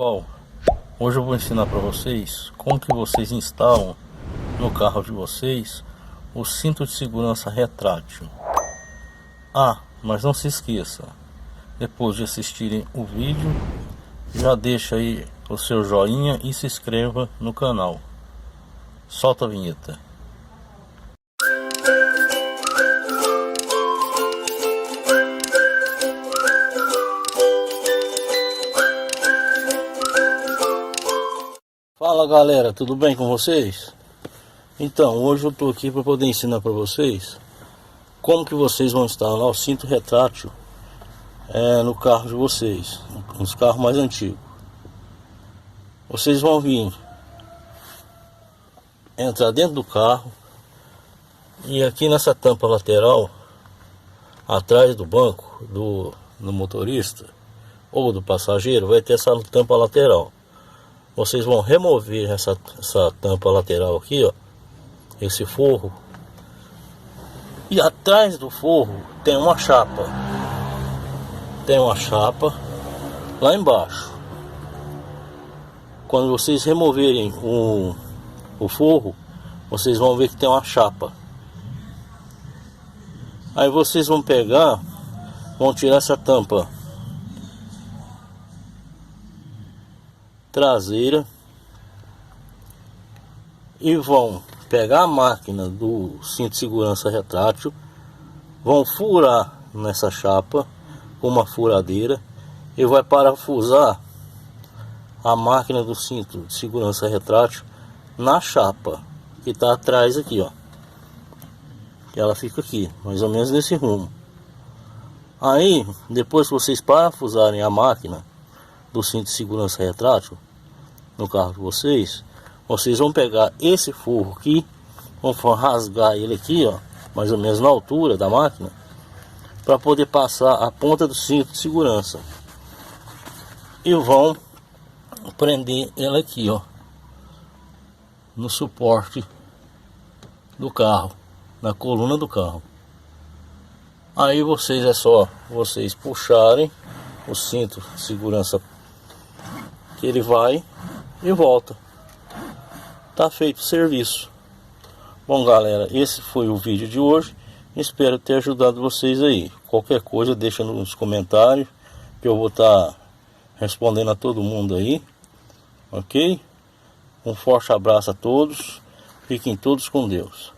Pessoal, hoje eu vou ensinar para vocês como que vocês instalam no carro de vocês o cinto de segurança retrátil. Mas não se esqueça, depois de assistirem o vídeo, já deixa aí o seu joinha e se inscreva no canal. Solta a vinheta. Fala galera, tudo bem com vocês? Então, hoje eu tô aqui para poder ensinar para vocês como que vocês vão instalar o cinto retrátil no carro de vocês, nos carros mais antigos. Vocês vão vir entrar dentro do carro e aqui nessa tampa lateral, atrás do banco do motorista ou do passageiro, vai ter essa tampa lateral. Vocês vão remover essa tampa lateral aqui, ó, esse forro, e atrás do forro tem uma chapa. Tem uma chapa lá embaixo. Quando vocês removerem o forro, vocês vão ver que tem uma chapa. Aí vocês vão pegar, vão tirar essa tampa traseira e vão pegar a máquina do cinto de segurança retrátil, vão furar nessa chapa com uma furadeira e vai parafusar a máquina do cinto de segurança retrátil na chapa que está atrás aqui, ó, que ela fica aqui, mais ou menos nesse rumo. Aí, depois que vocês parafusarem a máquina do cinto de segurança retrátil no carro de vocês, vocês vão pegar esse forro aqui, vão rasgar ele aqui, ó, mais ou menos na altura da máquina, para poder passar a ponta do cinto de segurança, e vão prender ele aqui, ó, no suporte do carro, na coluna do carro. Aí vocês, é só vocês puxarem o cinto de segurança, que ele vai e volta. Tá feito o serviço. Bom galera, esse foi o vídeo de hoje. Espero ter ajudado vocês aí. Qualquer coisa deixa nos comentários, que eu vou estar respondendo a todo mundo aí. Ok? Um forte abraço a todos. Fiquem todos com Deus.